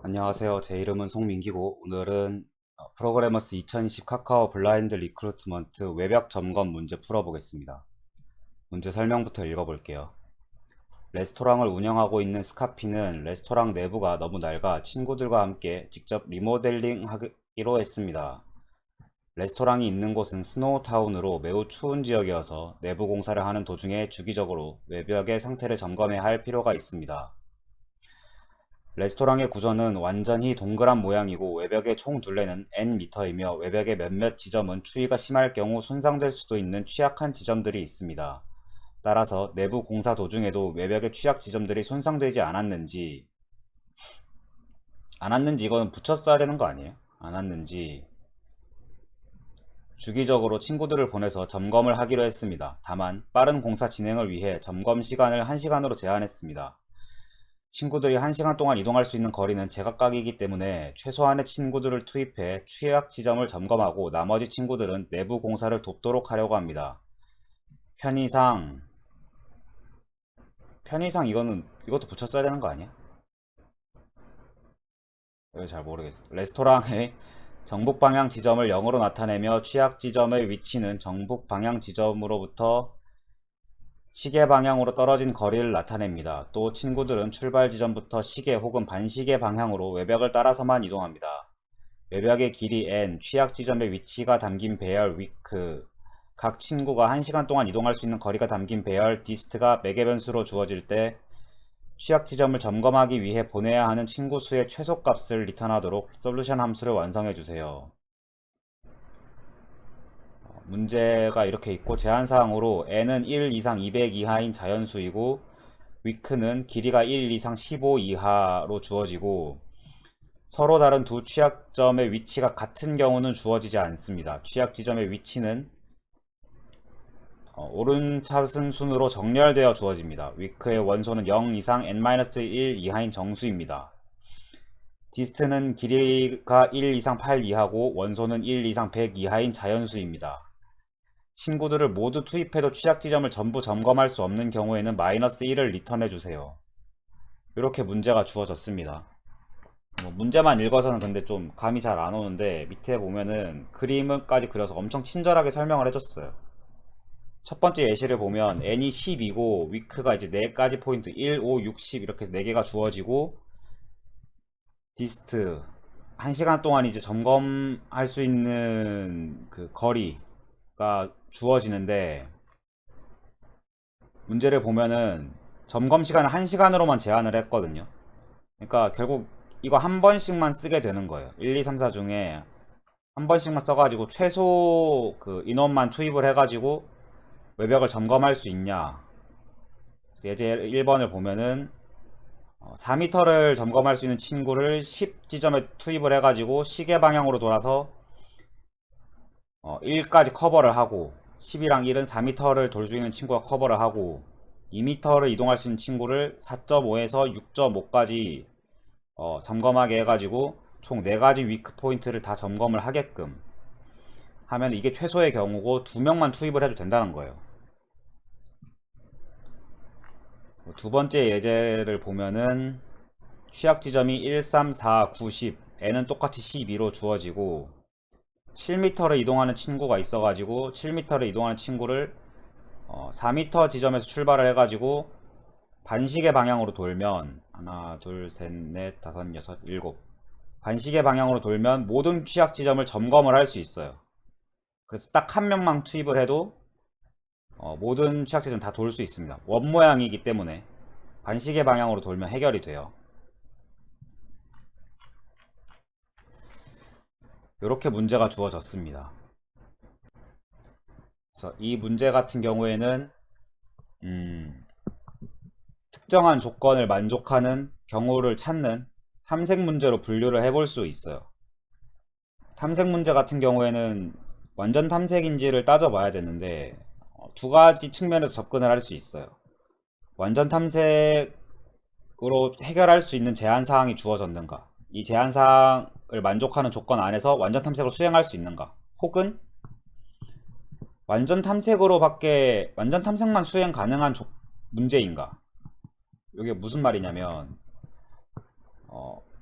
안녕하세요. 제 이름은 송민기고 오늘은 프로그래머스 2020 카카오 블라인드 리크루트먼트 외벽 점검 문제 풀어보겠습니다. 문제 설명부터 읽어볼게요. 레스토랑을 운영하고 있는 스카피는 레스토랑 내부가 너무 낡아 친구들과 함께 직접 리모델링 하기로 했습니다. 레스토랑이 있는 곳은 스노우타운으로 매우 추운 지역이어서 내부 공사를 하는 도중에 주기적으로 외벽의 상태를 점검해야 할 필요가 있습니다. 레스토랑의 구조는 완전히 동그란 모양이고 외벽의 총 둘레는 N미터이며 외벽의 몇몇 지점은 추위가 심할 경우 손상될 수도 있는 취약한 지점들이 있습니다. 따라서 내부 공사 도중에도 외벽의 취약 지점들이 손상되지 않았는지 이거는 붙였어야 되는 거 아니에요? 않았는지 주기적으로 친구들을 보내서 점검을 하기로 했습니다. 다만 빠른 공사 진행을 위해 점검 시간을 1시간으로 제한했습니다. 친구들이 1시간 동안 이동할 수 있는 거리는 제각각이기 때문에 최소한의 친구들을 투입해 취약 지점을 점검하고 나머지 친구들은 내부 공사를 돕도록 하려고 합니다. 편의상 이것도 붙였어야 되는 거 아니야? 이거 잘 모르겠어. 레스토랑의 정북 방향 지점을 0으로 나타내며 취약 지점의 위치는 정북 방향 지점으로부터 시계 방향으로 떨어진 거리를 나타냅니다. 또 친구들은 출발 지점부터 시계 혹은 반시계 방향으로 외벽을 따라서만 이동합니다. 외벽의 길이 n, 취약 지점의 위치가 담긴 배열 위크, 각 친구가 1시간 동안 이동할 수 있는 거리가 담긴 배열 디스트가 매개 변수로 주어질 때 취약 지점을 점검하기 위해 보내야 하는 친구 수의 최소값을 리턴하도록 솔루션 함수를 완성해 주세요. 문제가 이렇게 있고 제한사항으로 n은 1 이상 200 이하인 자연수이고 위크는 길이가 1 이상 15 이하로 주어지고 서로 다른 두 취약점의 위치가 같은 경우는 주어지지 않습니다. 취약 지점의 위치는 오른차순 순으로 정렬되어 주어집니다. 위크의 원소는 0 이상 n-1 이하인 정수입니다. 디스트는 길이가 1 이상 8 이하고 원소는 1 이상 100 이하인 자연수입니다. 친구들을 모두 투입해도 취약 지점을 전부 점검할 수 없는 경우에는 -1을 리턴해주세요. 이렇게 문제가 주어졌습니다. 문제만 읽어서는 근데 좀 감이 잘 안 오는데 밑에 보면은 그림까지 그려서 엄청 친절하게 설명을 해줬어요. 첫 번째 예시를 보면 n이 10이고 위크가 이제 4가지 포인트 1, 5, 6, 10 이렇게 4개가 주어지고 디스트 1시간 동안 이제 점검할 수 있는 그 거리가 주어지는데 문제를 보면은 점검 시간을 1시간으로만 제한을 했거든요. 그러니까 결국 이거 한 번씩만 쓰게 되는 거예요. 1, 2, 3, 4 중에 한 번씩만 써가지고 최소 그 인원만 투입을 해가지고 외벽을 점검할 수 있냐. 예제 1번을 보면은 4m를 점검할 수 있는 친구를 10지점에 투입을 해가지고 시계 방향으로 돌아서 1까지 커버를 하고 10이랑 1은 4m를 돌 수 있는 친구가 커버를 하고 2m를 이동할 수 있는 친구를 4.5에서 6.5까지 점검하게 해가지고 총 4가지 위크 포인트를 다 점검을 하게끔 하면 이게 최소의 경우고 2명만 투입을 해도 된다는 거예요. 두 번째 예제를 보면은 취약 지점이 1, 3, 4, 9, 10 n은 똑같이 12로 주어지고 7m를 이동하는 친구가 있어가지고 7m를 이동하는 친구를 4m 지점에서 출발을 해가지고 반시계 방향으로 돌면 하나 둘셋넷 다섯 여섯 일곱 반시계 방향으로 돌면 모든 취약 지점을 점검을 할 수 있어요. 그래서 딱 한 명만 투입을 해도 모든 취약 지점 다 돌 수 있습니다. 원 모양이기 때문에 반시계 방향으로 돌면 해결이 돼요. 이렇게 문제가 주어졌습니다. 그래서 이 문제 같은 경우에는 특정한 조건을 만족하는 경우를 찾는 탐색 문제로 분류를 해볼 수 있어요. 탐색 문제 같은 경우에는 완전 탐색인지를 따져봐야 되는데 두 가지 측면에서 접근을 할 수 있어요. 완전 탐색으로 해결할 수 있는 제한사항이 주어졌는가, 이 제한사항을 만족하는 조건 안에서 완전 탐색을 수행할 수 있는가, 혹은 완전 탐색만 수행 가능한 문제인가. 이게 무슨 말이냐면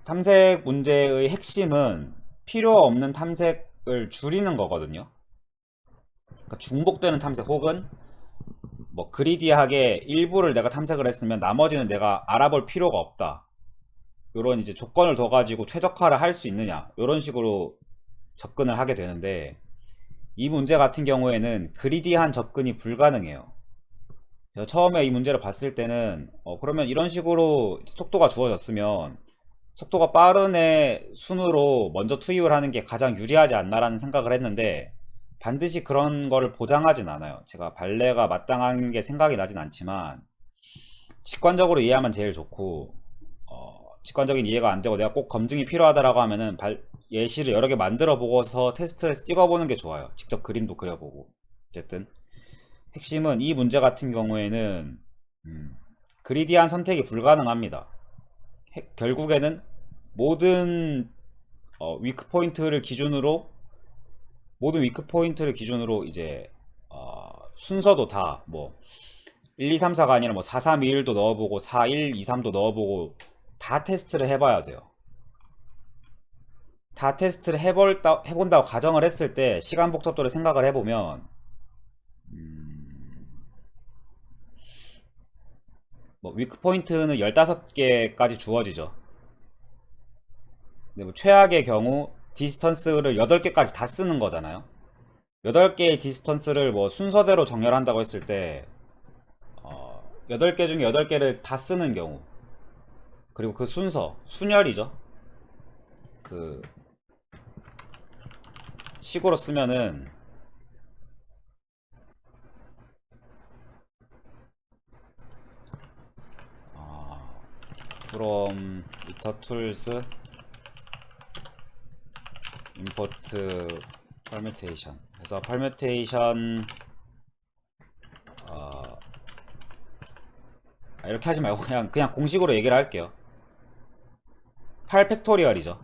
탐색 문제의 핵심은 필요 없는 탐색을 줄이는 거거든요. 그러니까 중복되는 탐색 혹은 뭐 그리디하게 일부를 내가 탐색을 했으면 나머지는 내가 알아볼 필요가 없다. 요런 이제 조건을 둬 가지고 최적화를 할 수 있느냐, 요런 식으로 접근을 하게 되는데, 이 문제 같은 경우에는 그리디한 접근이 불가능해요. 제가 처음에 이 문제를 봤을 때는 그러면 이런 식으로 속도가 주어졌으면 속도가 빠른 애 순으로 먼저 투입을 하는 게 가장 유리하지 않나라는 생각을 했는데, 반드시 그런 거를 보장하진 않아요. 제가 발레가 마땅한 게 생각이 나진 않지만 직관적으로 이해하면 제일 좋고, 직관적인 이해가 안 되고 내가 꼭 검증이 필요하다라고 하면은 예시를 여러 개 만들어 보고서 테스트를 찍어보는 게 좋아요. 직접 그림도 그려보고. 어쨌든 핵심은 이 문제 같은 경우에는 그리디한 선택이 불가능합니다. 결국에는 모든 위크 포인트를 기준으로 이제 순서도 다 뭐 1, 2, 3, 4가 아니라 뭐 4, 3, 2, 1도 넣어보고 4, 1, 2, 3도 넣어보고 다 테스트를 해봐야 돼요. 다 테스트를 해본다고 가정을 했을 때 시간 복잡도를 생각을 해보면 뭐 위크 포인트는 15개까지 주어지죠. 근데 뭐 최악의 경우 디스턴스를 8개까지 다 쓰는 거잖아요. 8개의 디스턴스를 뭐 순서대로 정렬한다고 했을 때 8개 중에 8개를 다 쓰는 경우, 그리고 그 순열이죠. 그 식으로 쓰면은 from meter tools import permutation, 그래서 permutation 이렇게 하지 말고 그냥 공식으로 얘기를 할게요. 8팩토리얼이죠.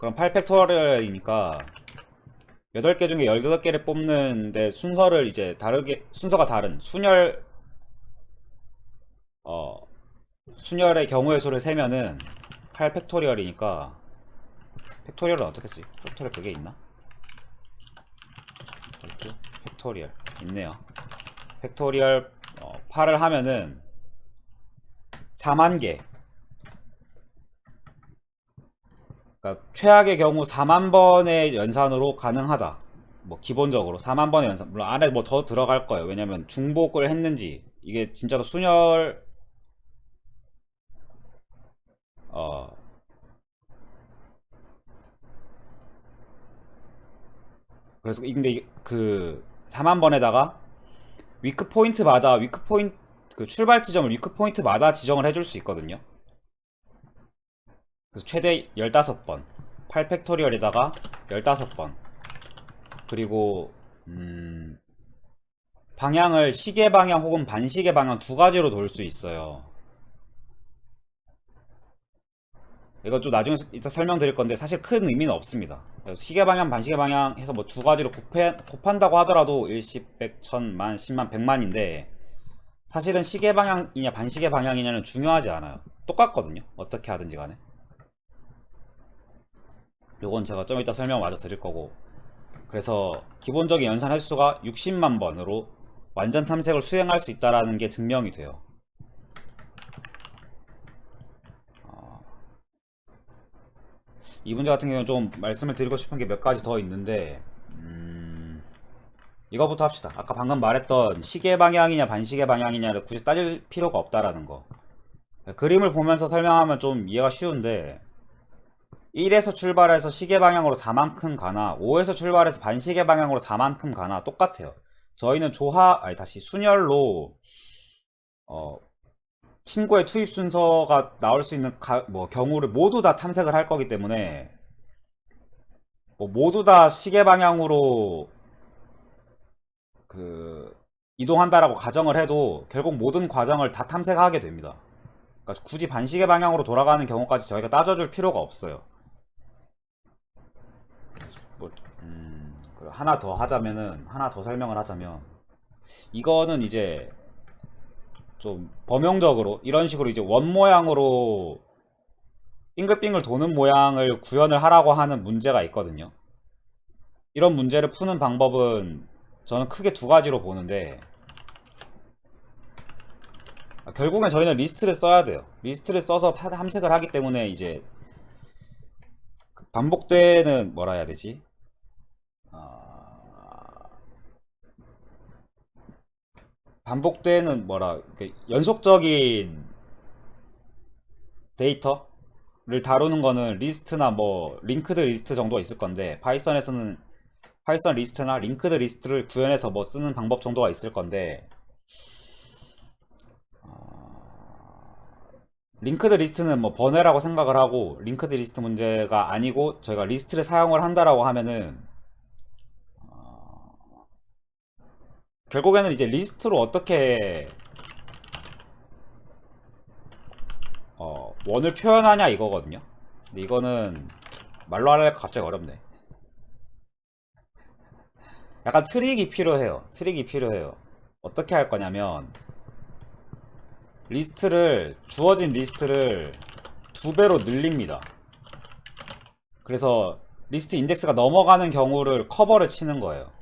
그럼 8팩토리얼이니까 8개 중에 18개를 뽑는데 순서를 이제 순서가 다른 순열의 경우의 수를 세면은 8팩토리얼이니까, 팩토리얼은 어떻게 쓰지? 팩토리얼 그게 있나? 팩토리얼 있네요. 팩토리얼 8을 하면은 4만 개. 그러니까 최악의 경우 4만 번의 연산으로 가능하다. 뭐 기본적으로 4만 번의 연산, 물론 안에 뭐 더 들어갈 거예요. 왜냐면 중복을 했는지, 이게 진짜로 순열 그래서 근데 그 4만 번에다가 그 출발 지점을 위크 포인트마다 지정을 해줄 수 있거든요. 그래서 최대 15번, 8팩토리얼에다가 15번, 그리고 방향을 시계 방향 혹은 반시계 방향 두 가지로 돌 수 있어요. 이거 좀 나중에 이따 설명드릴 건데 사실 큰 의미는 없습니다. 그래서 시계 방향, 반시계 방향 해서 뭐 두 가지로 곱한다고 하더라도 일십, 백, 천만, 십만, 백만인데, 사실은 시계 방향이냐 반시계 방향이냐는 중요하지 않아요. 똑같거든요. 어떻게 하든지 간에. 요건 제가 좀 이따 설명 마저 드릴 거고. 그래서 기본적인 연산 횟수가 60만 번으로 완전 탐색을 수행할 수 있다라는 게 증명이 돼요. 이 문제 같은 경우는 좀 말씀을 드리고 싶은 게 몇 가지 더 있는데, 이거부터 합시다. 아까 방금 말했던 시계 방향이냐 반시계 방향이냐를 굳이 따질 필요가 없다라는 거. 그림을 보면서 설명하면 좀 이해가 쉬운데, 1에서 출발해서 시계 방향으로 4만큼 가나 5에서 출발해서 반시계 방향으로 4만큼 가나 똑같아요. 저희는 순열로 친구의 투입 순서가 나올 수 있는 경우를 모두 다 탐색을 할 거기 때문에, 뭐 모두 다 시계 방향으로 이동한다라고 가정을 해도 결국 모든 과정을 다 탐색하게 됩니다. 그러니까 굳이 반시계 방향으로 돌아가는 경우까지 저희가 따져줄 필요가 없어요. 뭐, 하나 더 설명을 하자면, 이거는 이제 좀 범용적으로 이런 식으로 이제 원 모양으로 빙글빙글 도는 모양을 구현을 하라고 하는 문제가 있거든요. 이런 문제를 푸는 방법은 저는 크게 두 가지로 보는데, 결국엔 저희는 리스트를 써야 돼요. 리스트를 써서 함색을 하기 때문에 이제 반복되는, 뭐라 해야 되지? 반복되는 연속적인 데이터를 다루는 거는 리스트나 뭐 링크드 리스트 정도가 있을 건데, 파이썬에서는 파이썬 리스트나 링크드 리스트를 구현해서 뭐 쓰는 방법 정도가 있을 건데, 링크드 리스트는 뭐 번외라고 생각을 하고, 링크드 리스트 문제가 아니고 저희가 리스트를 사용을 한다라고 하면은 결국에는 이제 리스트로 어떻게 원을 표현하냐 이거거든요. 근데 이거는 말로 하려니까 갑자기 어렵네. 약간 트릭이 필요해요. 트릭이 필요해요. 어떻게 할 거냐면, 주어진 리스트를 2배로 늘립니다. 그래서 리스트 인덱스가 넘어가는 경우를 커버를 치는 거예요.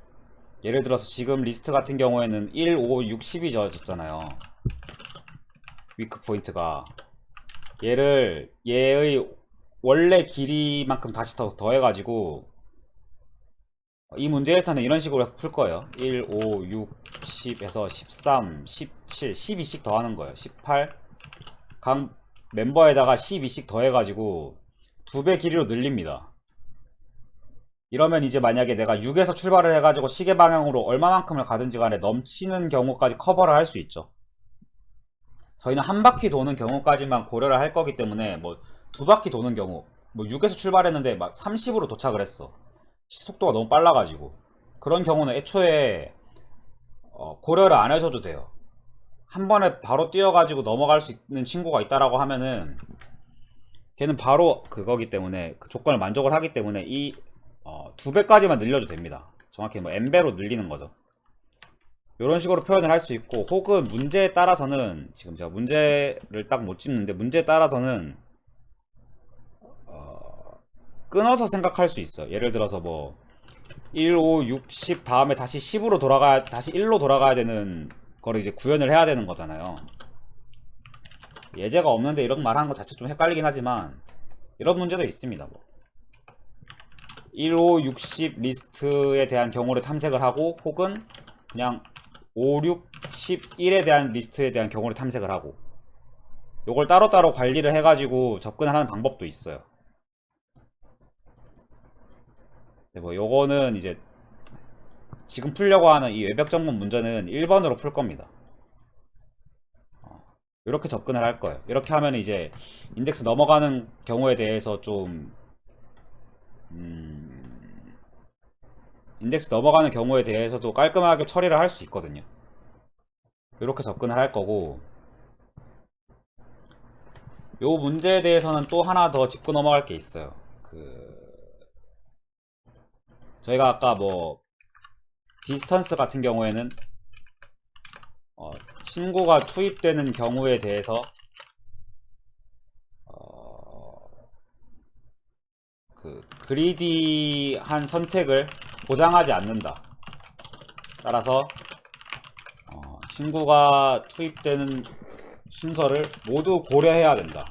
예를 들어서 지금 리스트 같은 경우에는 1, 5, 6, 10이 줬잖아요. 위크 포인트가. 얘의 원래 길이만큼 다시 더해가지고, 이 문제에서는 이런 식으로 풀 거예요. 1, 5, 6, 10에서 13, 17, 12씩 더하는 거예요. 18. 각 멤버에다가 12씩 더해가지고 2배 길이로 늘립니다. 이러면 이제 만약에 내가 6에서 출발을 해가지고 시계 방향으로 얼마만큼을 가든지 간에 넘치는 경우까지 커버를 할 수 있죠. 저희는 한 바퀴 도는 경우까지만 고려를 할 거기 때문에, 뭐 2바퀴 도는 경우, 뭐 6에서 출발했는데 막 30으로 도착을 했어. 속도가 너무 빨라가지고. 그런 경우는 애초에 고려를 안 하셔도 돼요. 한 번에 바로 뛰어가지고 넘어갈 수 있는 친구가 있다라고 하면은, 걔는 바로 그거기 때문에, 그 조건을 만족을 하기 때문에 이 2배까지만 늘려도 됩니다. 정확히 뭐 n배로 늘리는 거죠. 이런 식으로 표현을 할 수 있고, 혹은 문제에 따라서는, 지금 제가 문제를 딱 못 짚는데, 문제에 따라서는 끊어서 생각할 수 있어요. 예를 들어서 뭐 1, 5, 6, 10 다음에 다시 10으로 다시 1로 돌아가야 되는 거를 이제 구현을 해야 되는 거잖아요. 예제가 없는데 이런 말 하는 거 자체 좀 헷갈리긴 하지만, 이런 문제도 있습니다. 뭐 1, 5, 6, 10 리스트에 대한 경우를 탐색을 하고, 혹은 그냥 5, 6, 11에 대한 리스트에 대한 경우를 탐색을 하고, 요걸 따로따로 관리를 해가지고 접근하는 방법도 있어요. 뭐 요거는 이제 지금 풀려고 하는 이 외벽 전문 문제는 1번으로 풀 겁니다. 이렇게 접근을 할 거예요. 이렇게 하면 이제 인덱스 넘어가는 경우에 대해서 좀 인덱스 넘어가는 경우에 대해서도 깔끔하게 처리를 할 수 있거든요. 이렇게 접근을 할 거고, 요 문제에 대해서는 또 하나 더 짚고 넘어갈 게 있어요. 저희가 아까 뭐 디스턴스 같은 경우에는 친구가 투입되는 경우에 대해서 그리디한 선택을 보장하지 않는다. 따라서 친구가 투입되는 순서를 모두 고려해야 된다.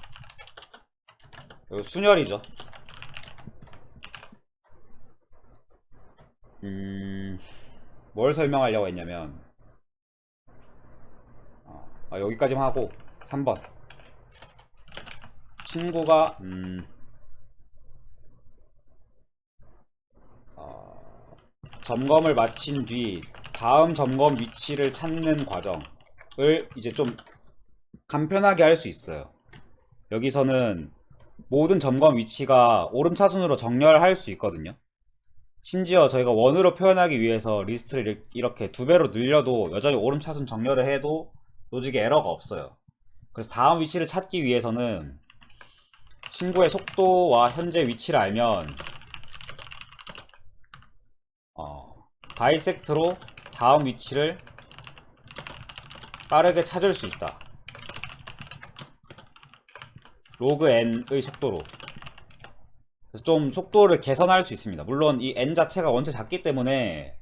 순열이죠. 뭘 설명하려고 했냐면, 여기까지만 하고 3번 친구가 점검을 마친 뒤 다음 점검 위치를 찾는 과정을 이제 좀 간편하게 할 수 있어요. 여기서는 모든 점검 위치가 오름차순으로 정렬할 수 있거든요. 심지어 저희가 원으로 표현하기 위해서 리스트를 이렇게 2배로 늘려도 여전히 오름차순 정렬을 해도 로직에 에러가 없어요. 그래서 다음 위치를 찾기 위해서는 친구의 속도와 현재 위치를 알면 바이섹트로 다음 위치를 빠르게 찾을 수 있다. 로그 n의 속도로. 그래서 좀 속도를 개선할 수 있습니다. 물론 이 n 자체가 원체 작기 때문에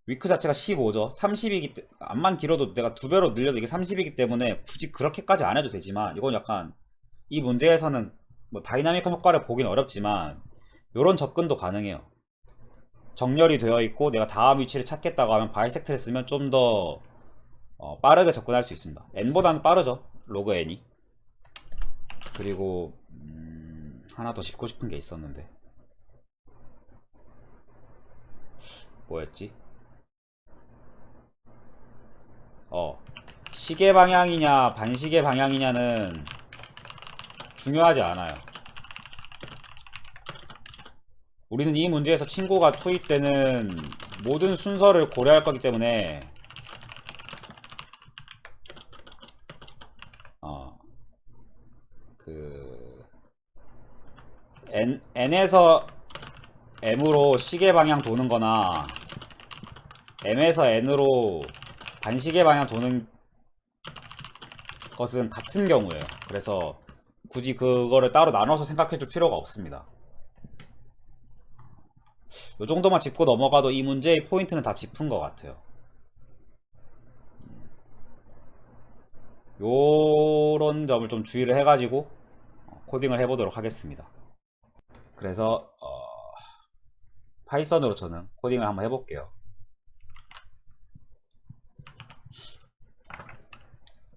위크 자체가 15죠. 30이기 때문에 암만 길어도 내가 2배로 늘려도 이게 30이기 때문에 굳이 그렇게까지 안 해도 되지만, 이건 약간 이 문제에서는 뭐 다이나믹한 효과를 보긴 어렵지만 이런 접근도 가능해요. 정렬이 되어 있고 내가 다음 위치를 찾겠다고 하면 바이섹트를 쓰면 좀 더 빠르게 접근할 수 있습니다. n보다는 빠르죠, 로그 n이. 그리고 하나 더 짚고 싶은 게 있었는데 뭐였지? 시계 방향이냐 반시계 방향이냐는 중요하지 않아요. 우리는 이 문제에서 친구가 투입되는 모든 순서를 고려할 거기 때문에 그 n에서 m으로 시계 방향 도는 거나 m에서 n으로 반시계 방향 도는 것은 같은 경우예요. 그래서 굳이 그거를 따로 나눠서 생각해 줄 필요가 없습니다. 이 정도만 짚고 넘어가도 이 문제의 포인트는 다 짚은 것 같아요. 요런 점을 좀 주의를 해가지고 코딩을 해보도록 하겠습니다. 그래서 파이썬으로 저는 코딩을 한번 해볼게요.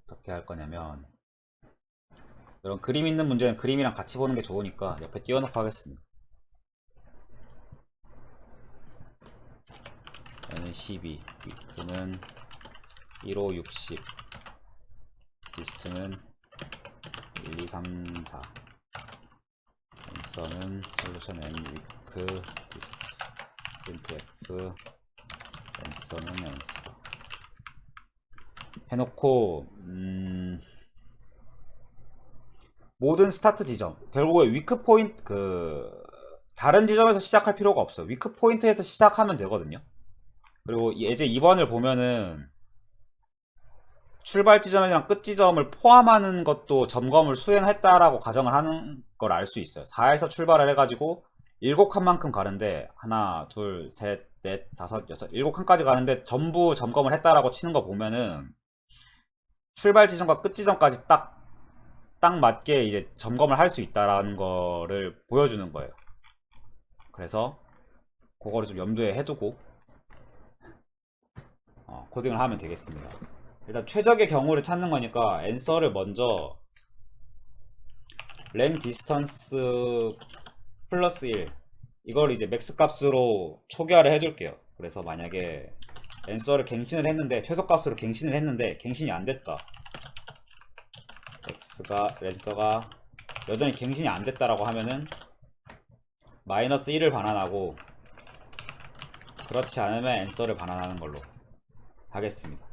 어떻게 할 거냐면, 이런 그림 있는 문제는 그림이랑 같이 보는 게 좋으니까 옆에 띄워놓고 하겠습니다. 얘는 12, 위크는 15, 60, 디스트는 1, 2, 3, 4, 앤서는 솔루션 n 위크 디스트 프린트 f 앤서는 앤서 해놓고, 모든 스타트 지점, 결국에 위크 포인트, 다른 지점에서 시작할 필요가 없어요. 위크 포인트에서 시작하면 되거든요. 그리고 예제 2번을 보면은 출발 지점이랑 끝 지점을 포함하는 것도 점검을 수행했다라고 가정을 하는 걸 알 수 있어요. 4에서 출발을 해가지고 7칸만큼 가는데, 하나, 둘, 셋, 넷, 다섯, 여섯, 7칸까지 가는데 전부 점검을 했다라고 치는 거 보면은 출발 지점과 끝 지점까지 딱 맞게 이제 점검을 할 수 있다라는 거를 보여주는 거예요. 그래서 그거를 좀 염두에 해두고 코딩을 하면 되겠습니다. 일단 최적의 경우를 찾는 거니까 앤서를 먼저 랭 디스턴스 플러스 1, 이걸 이제 맥스 값으로 초기화를 해줄게요. 그래서 만약에 앤서를 갱신을 했는데, 최소값으로 갱신을 했는데 갱신이 안 됐다, 랜서가 여전히 갱신이 안 됐다라고 하면은 마이너스 1을 반환하고, 그렇지 않으면 앤서를 반환하는 걸로 하겠습니다.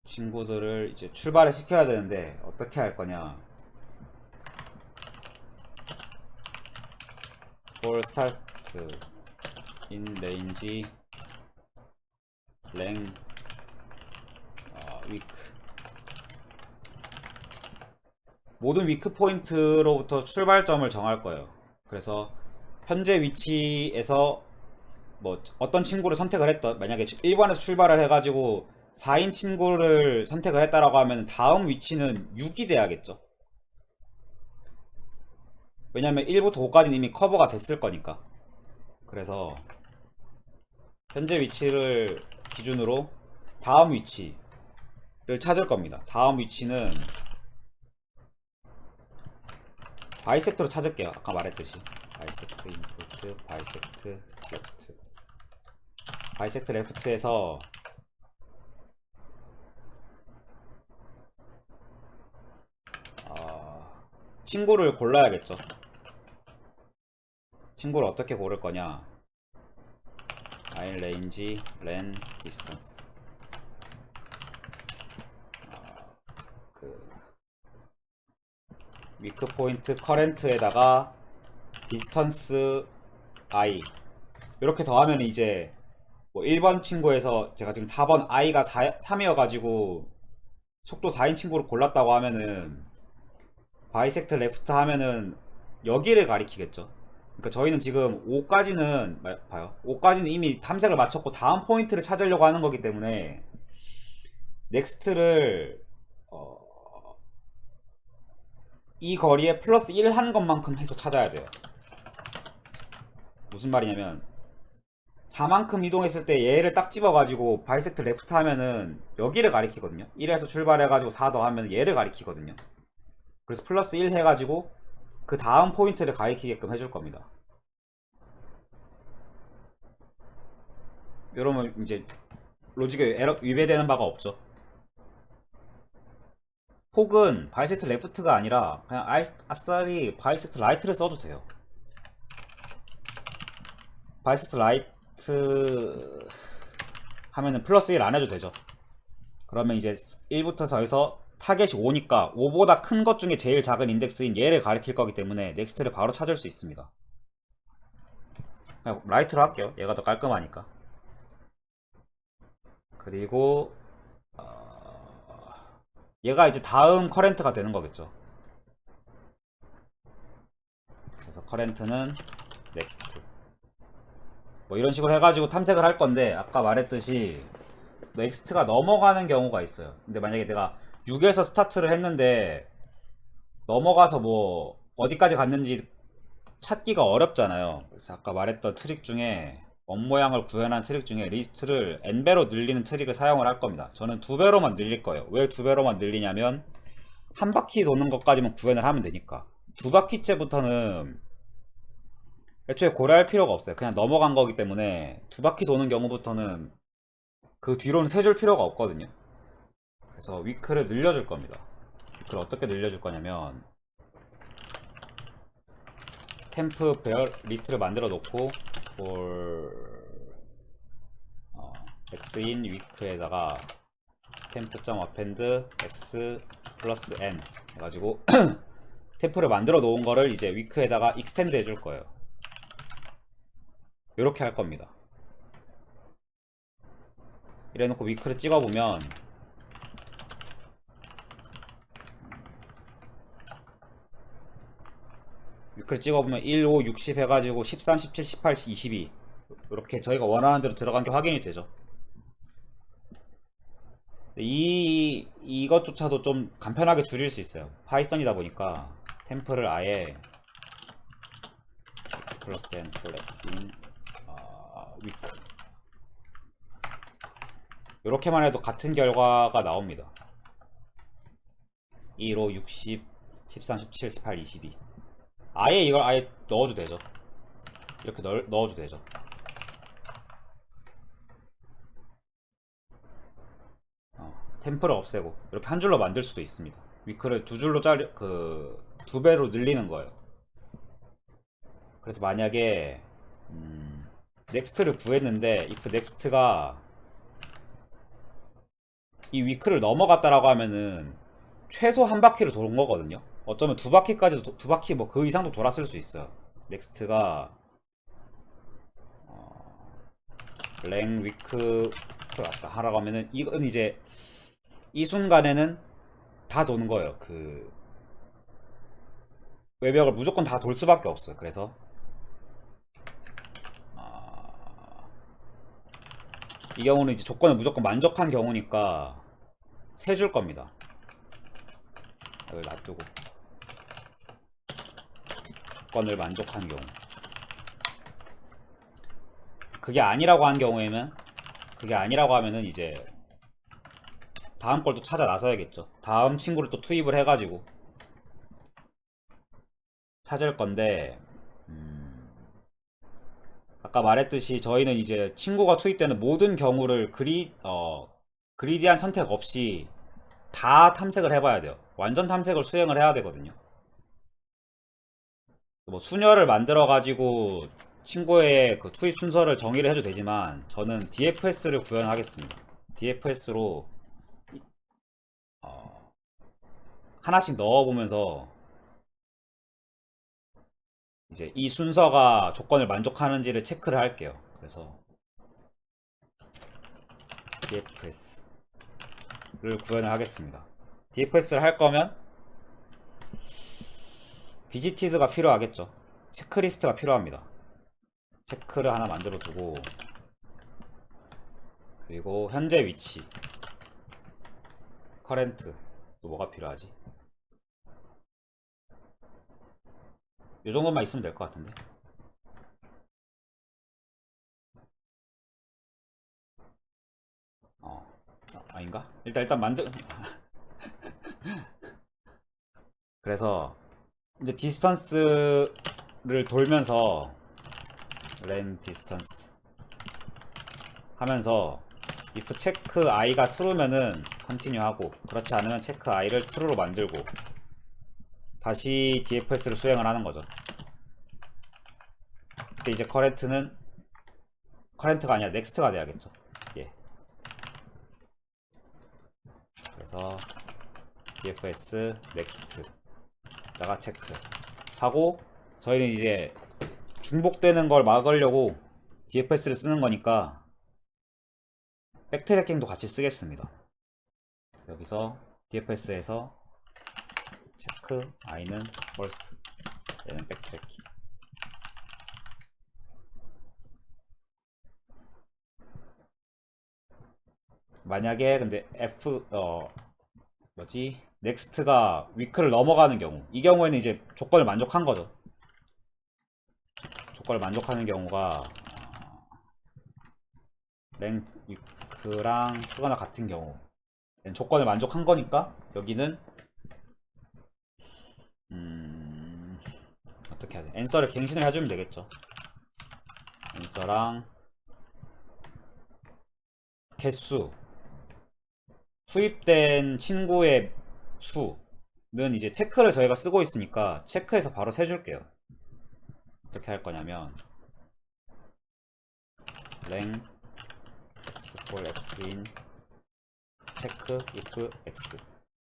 친구들을 이제 출발을 시켜야 되는데 어떻게 할 거냐. for start in range 랭 week, 모든 위크 포인트로부터 출발점을 정할 거예요. 그래서 현재 위치에서 뭐 어떤 친구를 선택을 했던, 만약에 1번에서 출발을 해가지고 4인 친구를 선택을 했다라고 하면 다음 위치는 6이 돼야겠죠. 왜냐면 1부터 5까지는 이미 커버가 됐을 거니까. 그래서 현재 위치를 기준으로 다음 위치를 찾을 겁니다. 다음 위치는 바이섹트로 찾을게요. 아까 말했듯이 바이섹트 인풋, 바이섹트 레프트, 바이섹트 레프트에서 친구를 골라야겠죠. 친구를 어떻게 고를 거냐. i range len distance, 위크 포인트 커렌트에다가 디스턴스 i, 이렇게 더하면 이제 뭐 1번 친구에서 제가 지금 4번 i가 3이어가지고 속도 4인 친구를 골랐다고 하면은 바이섹트 레프트 하면은 여기를 가리키겠죠. 그러니까 저희는 지금 5까지는 봐요. 5까지는 이미 탐색을 마쳤고 다음 포인트를 찾으려고 하는 거기 때문에 넥스트를 이 거리에 플러스 1 하는 것만큼 해서 찾아야 돼요. 무슨 말이냐면 4만큼 이동했을 때 얘를 딱 집어가지고 바이섹트 레프트 하면은 여기를 가리키거든요. 1에서 출발해가지고 4 더하면 얘를 가리키거든요. 그래서 플러스 1 해가지고 그 다음 포인트를 가리키게끔 해줄 겁니다. 이러면 이제 로직에 에러 위배되는 바가 없죠. 혹은 바이섹트 레프트가 아니라 그냥 아싸리 바이섹트 라이트를 써도 돼요. 바이섹트 라이트 하면은 플러스 1 안 해도 되죠. 그러면 이제 1부터 해서 타겟이 5니까 5보다 큰 것 중에 제일 작은 인덱스인 얘를 가리킬 거기 때문에 넥스트를 바로 찾을 수 있습니다. 그냥 라이트로 할게요. 얘가 더 깔끔하니까. 그리고 얘가 이제 다음 커렌트가 되는 거겠죠. 그래서 커렌트는 넥스트 뭐 이런 식으로 해가지고 탐색을 할 건데 아까 말했듯이 넥스트가 넘어가는 경우가 있어요. 근데 만약에 내가 6에서 스타트를 했는데 넘어가서 뭐 어디까지 갔는지 찾기가 어렵잖아요. 그래서 아까 말했던 트릭 중에 원모양을 구현한 트릭 중에 리스트를 n배로 늘리는 트릭을 사용을 할 겁니다. 저는 2배로만 늘릴 거예요. 왜 2배로만 늘리냐면 한 바퀴 도는 것까지만 구현을 하면 되니까 2바퀴째부터는 애초에 고려할 필요가 없어요. 그냥 넘어간 거기 때문에 2바퀴 도는 경우부터는 그 뒤로는 세줄 필요가 없거든요. 그래서 위크를 늘려줄 겁니다. 위크를 어떻게 늘려줄 거냐면 템프 배열 리스트를 만들어 놓고 for x인 위크에다가 temp.append x 플러스 n 해가지고 템프를 만들어 놓은 거를 이제 위크에다가 익스텐드 해줄 거예요. 이렇게 할 겁니다. 이래 놓고 위크를 찍어보면 위크를 찍어보면 1, 5, 60 해가지고 13, 17, 18, 22 이렇게 저희가 원하는 대로 들어간 게 확인이 되죠. 이것조차도 좀 간편하게 줄일 수 있어요. 파이썬이다 보니까 템플을 아예 x 플러스 n 콜렉스인 위크 이렇게만 해도 같은 결과가 나옵니다. 1, 5, 60, 13, 17, 18, 22 아예 이걸 아예 넣어도 되죠. 이렇게 넣어도 되죠. 템플을 없애고 이렇게 한 줄로 만들 수도 있습니다. 위크를 두 줄로 두 배로 늘리는 거예요. 그래서 만약에 넥스트를 구했는데 if 넥스트가 이 위크를 넘어갔다라고 하면은 최소 한 바퀴를 도는 거거든요. 어쩌면 두 바퀴까지도 두 바퀴 뭐 그 이상도 돌았을 수 있어요. 넥스트가 랭 위크 왔다 하라고 하면은 이건 이제 이 순간에는 다 도는 거예요. 그 외벽을 무조건 다 돌 수밖에 없어요. 그래서 이 경우는 이제 조건을 무조건 만족한 경우니까 세 줄 겁니다. 여기 놔두고 조건을 만족한 경우 그게 아니라고 한 경우에는 그게 아니라고 하면은 이제 다음 걸 또 찾아 나서야겠죠. 다음 친구를 또 투입을 해가지고 찾을 건데 아까 말했듯이 저희는 이제 친구가 투입되는 모든 경우를 그리디한 선택 없이 다 탐색을 해봐야 돼요. 완전 탐색을 수행을 해야 되거든요. 뭐 수녀를 만들어 가지고 친구의 그 투입 순서를 정의를 해도 되지만 저는 DFS를 구현하겠습니다. DFS로 하나씩 넣어보면서 이제 이 순서가 조건을 만족하는지를 체크를 할게요. 그래서 dfs를 구현을 하겠습니다. dfs를 할 거면 visited가 필요하겠죠. 체크리스트가 필요합니다. 체크를 하나 만들어 두고, 그리고 현재 위치, current, 또 뭐가 필요하지? 요 정도만 있으면 될 것 같은데. 아닌가? 일단 만들 그래서 이제 디스턴스를 돌면서 len distance 하면서 if 체크 i가 true면은 continue 하고, 그렇지 않으면 체크 i를 true로 만들고 다시 dfs를 수행을 하는 거죠. 그때 이제 current가 아니라 next가 돼야겠죠. 예. 그래서 dfs next 다가 체크 하고, 저희는 이제 중복되는 걸 막으려고 dfs를 쓰는 거니까 백트래킹도 같이 쓰겠습니다. 여기서 dfs에서 체크 i는 false, 얘는 백트래킹. 만약에 근데 넥스트가 위크를 넘어가는 경우, 이 경우에는 이제 조건을 만족한 거죠. 조건을 만족하는 경우가 랭 위크랑 크거나 같은 경우, 조건을 만족한 거니까 여기는 어떻게 해야 돼? 앤서를 갱신을 해주면 되겠죠. 앤서랑 개수, 투입된 친구의 수는 이제 체크를 저희가 쓰고 있으니까 체크해서 바로 세줄게요. 어떻게 할 거냐면 랭 x for x in 체크 if x,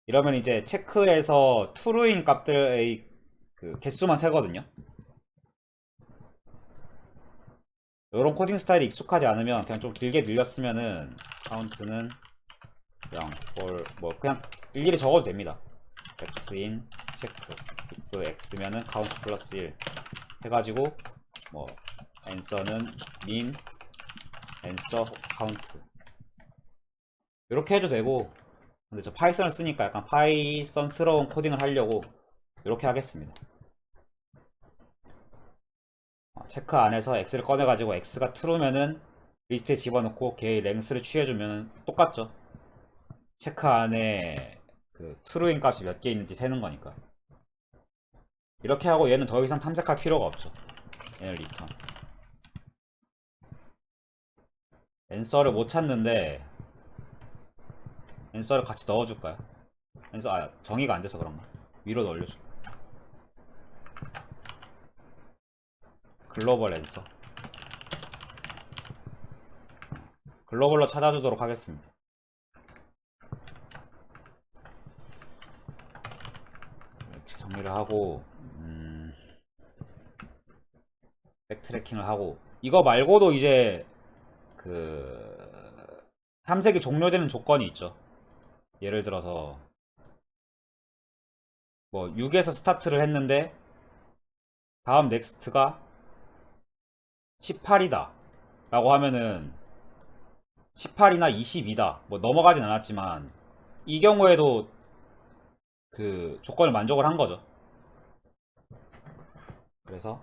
이러면 이제 체크에서 true인 값들의 그 개수만 세거든요. 이런 코딩 스타일이 익숙하지 않으면 그냥 좀 길게 늘렸으면은 카운트는 0 for 뭐 그냥 일일이 적어도 됩니다. x in 체크 if x면은 카운트 플러스 1 해가지고 뭐 answer는 min answer count 이렇게 해도 되고, 근데 저 파이썬을 쓰니까 약간 파이썬스러운 코딩을 하려고 이렇게 하겠습니다. 체크 안에서 x를 꺼내가지고 x가 true면은 리스트에 집어넣고 걔의 랭스를 취해주면 똑같죠. 체크 안에 그 true인 값이 몇 개 있는지 세는 거니까. 이렇게 하고 얘는 더 이상 탐색할 필요가 없죠. 얘는 return. 앤서를 못 찾는데 앤서를 같이 넣어줄까요? 앤서 정의가 안 돼서 그런가? 위로 올려줄까? 글로벌 앤서, 글로벌로 찾아주도록 하겠습니다. 이렇게 정리를 하고 백트래킹을 하고, 이거 말고도 이제 그 탐색이 종료되는 조건이 있죠. 예를 들어서 뭐 6에서 스타트를 했는데 다음 넥스트가 18이다 라고 하면은 18이나 22다 뭐 넘어가진 않았지만 이 경우에도 그 조건을 만족을 한 거죠. 그래서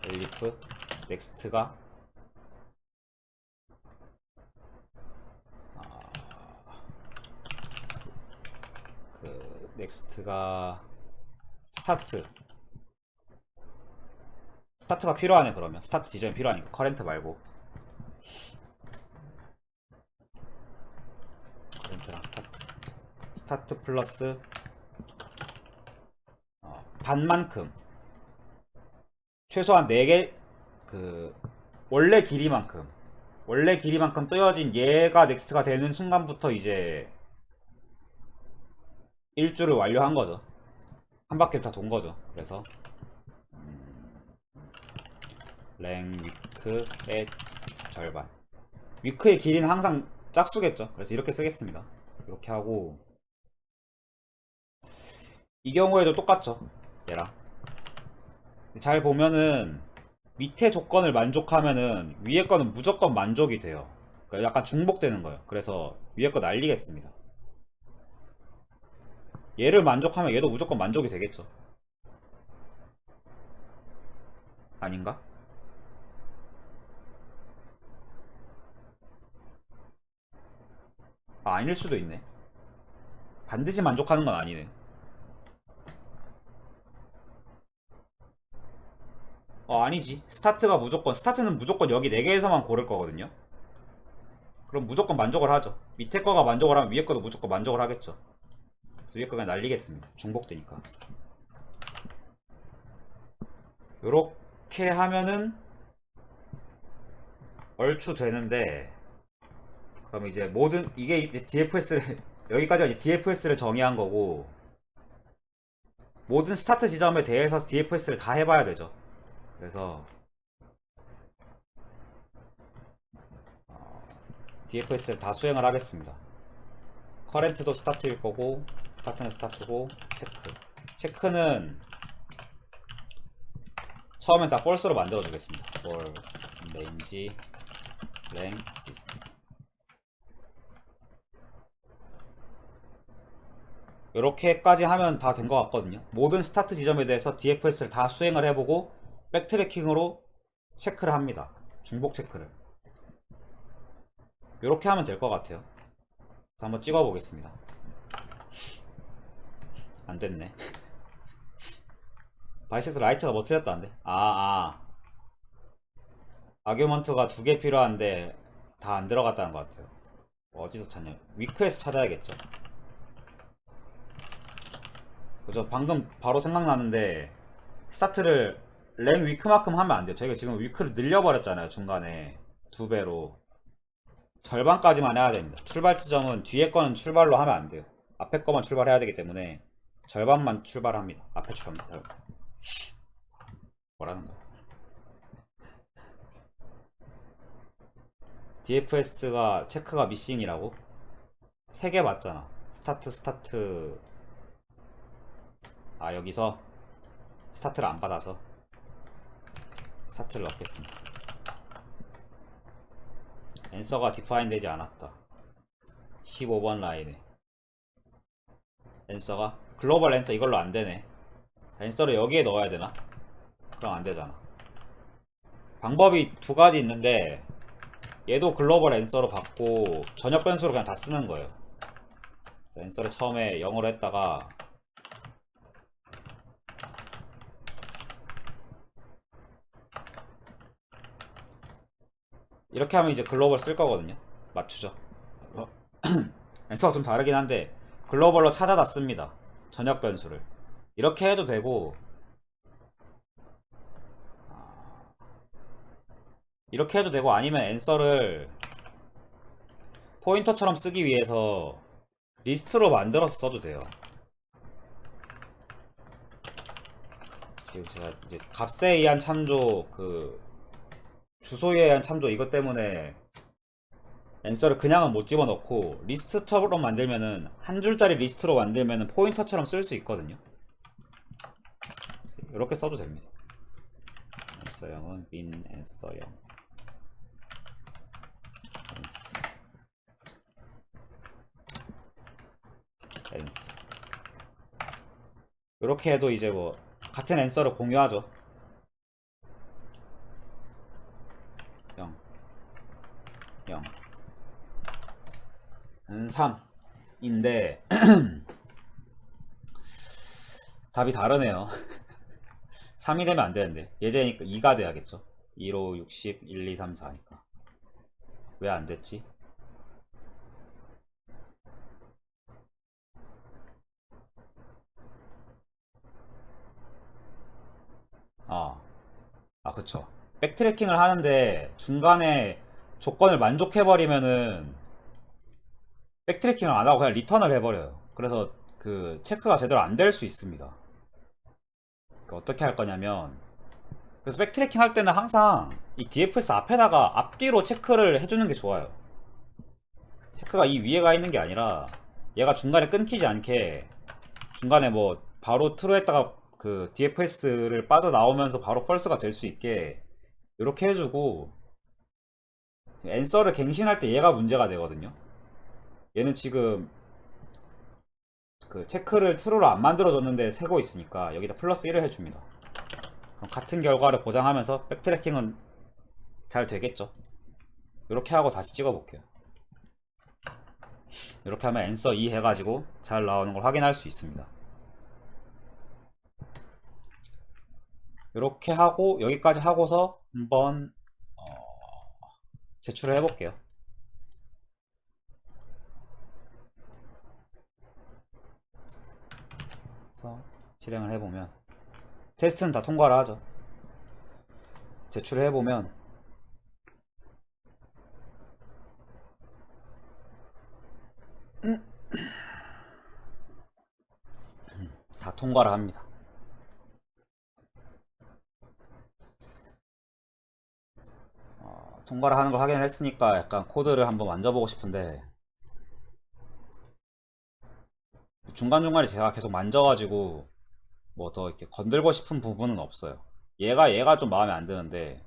if 넥스트가 그 넥스트가 스타트가 필요하네. 그러면 스타트 지점이 필요하니까 커렌트 말고 커렌트랑 스타트 플러스 반만큼, 최소한 4개 그 원래 길이만큼 뜨여진 얘가 넥스트가 되는 순간부터 이제 일주를 완료한 거죠. 한 바퀴를 다 돈 거죠. 그래서 랭 위크의 절반, 위크의 길이는 항상 짝수겠죠. 그래서 이렇게 쓰겠습니다. 이렇게 하고 이 경우에도 똑같죠. 얘랑 잘 보면은 밑에 조건을 만족하면은 위에 거는 무조건 만족이 돼요. 그러니까 약간 중복되는 거예요. 그래서 위에 거 날리겠습니다. 얘를 만족하면 얘도 무조건 만족이 되겠죠. 아닌가? 아, 아닐 수도 있네. 반드시 만족하는 건 아니네. 아니지. 스타트는 무조건 여기 4개에서만 고를 거거든요. 그럼 무조건 만족을 하죠. 밑에 거가 만족을 하면 위에 거도 무조건 만족을 하겠죠. 그래서 위에 거 그냥 날리겠습니다. 중복되니까. 요렇게 하면은 얼추 되는데, 그럼 이제 이게 이제 DFS를 여기까지가 이제 DFS를 정의한 거고, 모든 스타트 지점에 대해서 DFS를 다 해봐야 되죠. 그래서 DFS를 다 수행을 하겠습니다. 커렌트도 스타트일 거고, 스타트는 스타트고, 체크는 처음엔 다 폴스로 만들어 주겠습니다. 폴 레인지 랭 디스턴스. 이렇게까지 하면 다 된 것 같거든요. 모든 스타트 지점에 대해서 DFS를 다 수행을 해보고 백트래킹으로 체크를 합니다. 중복 체크를. 이렇게 하면 될 것 같아요. 한번 찍어 보겠습니다. 안 됐네. 바이세스 라이트가 뭐 틀렸다는데? 아규먼트가 2개 필요한데 다 안 들어갔다는 것 같아요. 어디서 찾냐? 위크에서 찾아야겠죠. 그죠? 방금 바로 생각나는데 스타트를 랭 위크만큼 하면 안 돼요. 저희가 지금 위크를 늘려버렸잖아요. 중간에 2배로 절반까지만 해야 됩니다. 출발 지점은 뒤에 거는 출발로 하면 안 돼요. 앞에 거만 출발해야 되기 때문에 절반만 출발합니다. 앞에 출발. 뭐라는 거야? DFS가 체크가 미싱이라고? 3개 맞잖아. 스타트. 여기서 스타트를 안 받아서 스타트를 넣겠습니다. 앤서가 디파인 되지 않았다. 15번 라인에 앤서가 글로벌 앤서 이걸로 안 되네. 앤서를 여기에 넣어야 되나? 그럼 안 되잖아. 방법이 2가지 있는데 얘도 글로벌 앤서로 받고 전역 변수로 그냥 다 쓰는 거예요. 그래서 앤서를 처음에 0으로 했다가 이렇게 하면 이제 글로벌 쓸 거거든요. 맞추죠. 앤서가 좀 다르긴 한데 글로벌로 찾아다 씁니다. 전역 변수를. 이렇게 해도 되고 이렇게 해도 되고 아니면 앤서를 포인터처럼 쓰기 위해서 리스트로 만들어서 써도 돼요. 지금 제가 이제 값에 의한 참조 주소에 의한 참조 이것 때문에 앤서를 그냥은 못 집어넣고 리스트처럼 만들면은 한 줄짜리 리스트로 만들면은 포인터처럼 쓸 수 있거든요. 이렇게 써도 됩니다. 앤서형은 min 앤서형 앤서 이렇게 해도 이제 뭐 같은 앤서를 공유하죠. 0 0 3인데 답이 다르네요. 3이 되면 안 되는데 예제니까 2가 돼야겠죠. 1, 5, 60, 1, 2, 3, 4니까 왜 안 됐지? 그쵸. 백트래킹을 하는데 중간에 조건을 만족해버리면은 백트래킹을 안 하고 그냥 리턴을 해버려요. 그래서 그 체크가 제대로 안 될 수 있습니다. 그러니까 어떻게 할 거냐면, 그래서 백트래킹 할 때는 항상 이 DFS 앞에다가 앞뒤로 체크를 해주는 게 좋아요. 체크가 이 위에 가 있는 게 아니라 얘가 중간에 끊기지 않게 중간에 뭐 바로 트루했다가 그 DFS를 빠져나오면서 바로 펄스가 될 수 있게 이렇게 해주고, 앤서를 갱신할 때 얘가 문제가 되거든요. 얘는 지금 그 체크를 트루로 안 만들어줬는데 세고 있으니까 여기다 플러스 1을 해줍니다. 그럼 같은 결과를 보장하면서 백트래킹은 잘 되겠죠. 이렇게 하고 다시 찍어볼게요. 이렇게 하면 앤서 2 해가지고 잘 나오는 걸 확인할 수 있습니다. 이렇게 하고 여기까지 하고서 한번 제출을 해볼게요. 그래서 실행을 해보면 테스트는 다 통과를 하죠. 제출을 해보면 다 통과를 합니다. 통과를 하는 걸 확인을 했으니까 약간 코드를 한번 만져보고 싶은데, 중간중간에 제가 계속 만져가지고 뭐 더 이렇게 건들고 싶은 부분은 없어요. 얘가 좀 마음에 안 드는데,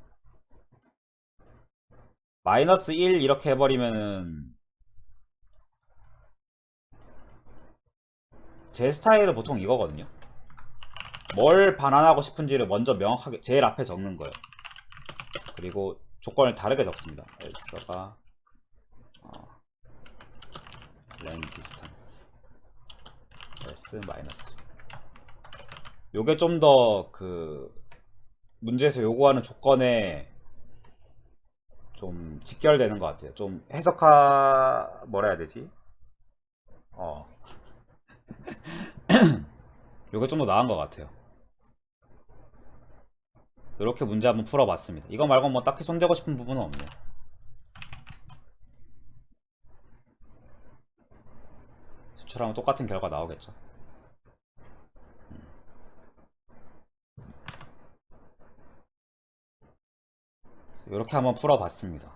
마이너스 1 이렇게 해버리면은 제 스타일은 보통 이거거든요. 뭘 반환하고 싶은지를 먼저 명확하게 제일 앞에 적는 거예요. 그리고 조건을 다르게 적습니다. else가 length distance s 마이너스, 요게 좀 더 그 문제에서 요구하는 조건에 좀 직결되는 것 같아요. 좀 뭐라 해야 되지? 요게 좀 더 나은 것 같아요. 이렇게 문제 한번 풀어봤습니다. 이거 말고 뭐 딱히 손대고 싶은 부분은 없네요. 수출하면 똑같은 결과 나오겠죠. 이렇게 한번 풀어봤습니다.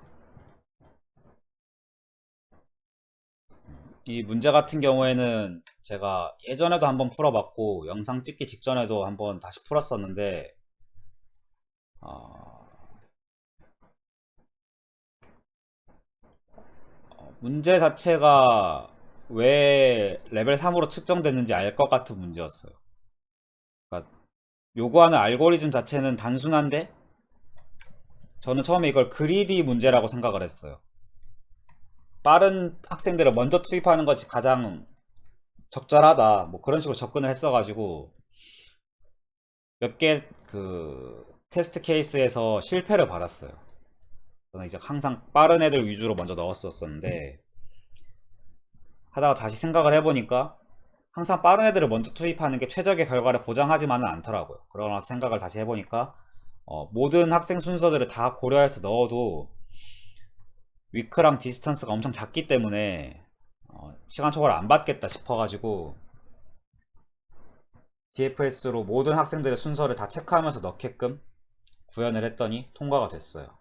이 문제 같은 경우에는 제가 예전에도 한번 풀어봤고 영상 찍기 직전에도 한번 다시 풀었었는데, 문제 자체가 왜 레벨 3으로 측정됐는지 알 것 같은 문제였어요. 그러니까 요구하는 알고리즘 자체는 단순한데 저는 처음에 이걸 그리디 문제라고 생각을 했어요. 빠른 학생들을 먼저 투입하는 것이 가장 적절하다, 뭐 그런 식으로 접근을 했어가지고 몇 개 그 테스트 케이스에서 실패를 받았어요. 저는 이제 항상 빠른 애들 위주로 먼저 넣었었는데, 하다가 다시 생각을 해보니까 항상 빠른 애들을 먼저 투입하는 게 최적의 결과를 보장하지만은 않더라고요. 그러나 생각을 다시 해보니까 모든 학생 순서들을 다 고려해서 넣어도 위크랑 디스턴스가 엄청 작기 때문에 시간 초과를 안 받겠다 싶어가지고 DFS로 모든 학생들의 순서를 다 체크하면서 넣게끔 구현을 했더니 통과가 됐어요.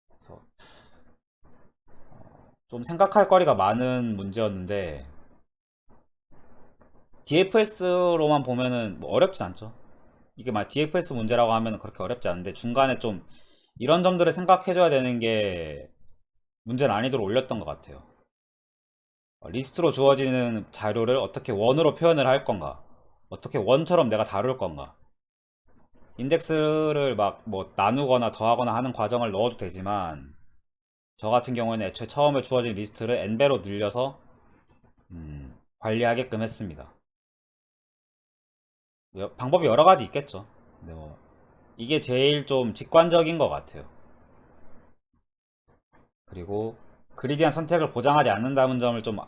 그래서 좀 생각할 거리가 많은 문제였는데, DFS로만 보면은 뭐 어렵진 않죠. 이게 막 DFS 문제라고 하면 그렇게 어렵지 않은데, 중간에 좀 이런 점들을 생각해줘야 되는 게 문제 난이도를 올렸던 것 같아요. 리스트로 주어지는 자료를 어떻게 원으로 표현을 할 건가, 어떻게 원처럼 내가 다룰 건가, 인덱스를 막 뭐 나누거나 더하거나 하는 과정을 넣어도 되지만, 저 같은 경우에는 애초에 처음에 주어진 리스트를 n배로 늘려서 관리하게끔 했습니다. 방법이 여러 가지 있겠죠. 근데 뭐 이게 제일 좀 직관적인 것 같아요. 그리고 그리디한 선택을 보장하지 않는다는 점을 좀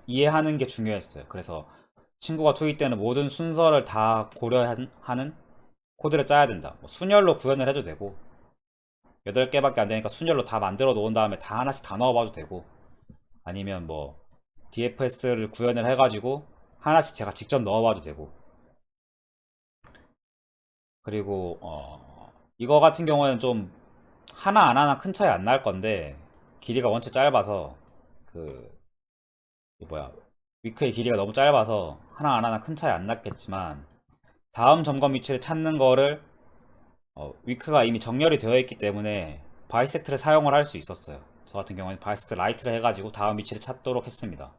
이해하는 게 중요했어요. 그래서 친구가 투입 때는 모든 순서를 다 고려하는 코드를 짜야 된다. 뭐 순열로 구현을 해도 되고, 8개밖에 안 되니까 순열로 다 만들어 놓은 다음에 다 하나씩 다 넣어봐도 되고, 아니면 뭐 DFS를 구현을 해가지고 하나씩 제가 직접 넣어봐도 되고. 그리고 이거 같은 경우에는 좀 하나 안 하나 큰 차이 안 날 건데, 길이가 원체 짧아서 그 뭐야, 위크의 길이가 너무 짧아서 하나 안 하나 큰 차이 안 났겠지만 다음 점검 위치를 찾는 거를 위크가 이미 정렬이 되어 있기 때문에 바이섹트를 사용을 할 수 있었어요. 저 같은 경우는 바이섹트 라이트를 해가지고 다음 위치를 찾도록 했습니다.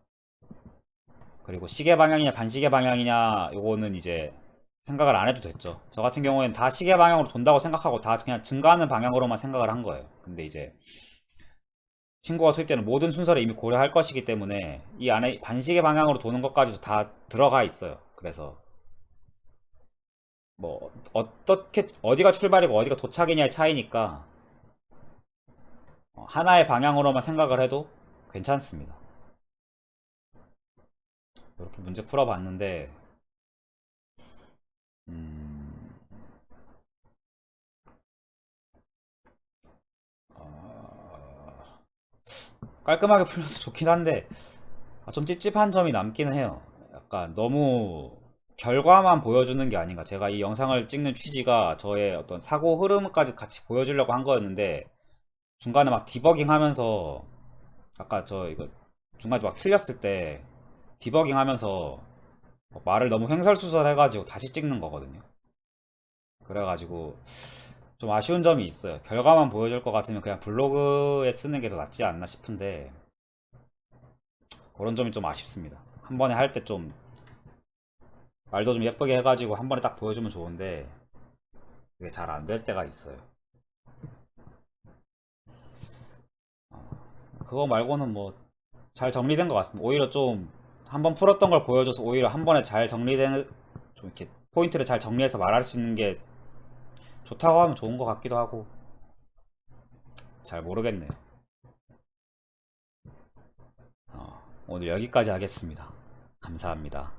그리고 시계 방향이냐 반시계 방향이냐 요거는 이제 생각을 안 해도 됐죠. 저 같은 경우에는 다 시계 방향으로 돈다고 생각하고 다 그냥 증가하는 방향으로만 생각을 한 거예요. 근데 이제 친구가 투입되는 모든 순서를 이미 고려할 것이기 때문에 이 안에 반시계 방향으로 도는 것까지도 다 들어가 있어요. 그래서 뭐 어떻게 어디가 출발이고 어디가 도착이냐의 차이니까 하나의 방향으로만 생각을 해도 괜찮습니다. 이렇게 문제 풀어봤는데 음, 어, 깔끔하게 풀려서 좋긴 한데 좀 찝찝한 점이 남기는 해요. 약간 너무 결과만 보여주는 게 아닌가. 제가 이 영상을 찍는 취지가 저의 어떤 사고 흐름까지 같이 보여주려고 한 거였는데 중간에 막 디버깅 하면서 아까 저 이거 중간에 막 틀렸을 때 디버깅 하면서 말을 너무 횡설수설 해가지고 다시 찍는 거거든요. 그래가지고 좀 아쉬운 점이 있어요. 결과만 보여줄 것 같으면 그냥 블로그에 쓰는 게 더 낫지 않나 싶은데 그런 점이 좀 아쉽습니다. 한 번에 할 때 좀 말도 좀 예쁘게 해가지고 한 번에 딱 보여주면 좋은데 그게 잘 안 될 때가 있어요. 그거 말고는 뭐 잘 정리된 것 같습니다. 오히려 좀 한 번 풀었던 걸 보여줘서 오히려 한 번에 잘 정리된 좀 이렇게 포인트를 잘 정리해서 말할 수 있는 게 좋다고 하면 좋은 것 같기도 하고 잘 모르겠네요. 오늘 여기까지 하겠습니다. 감사합니다.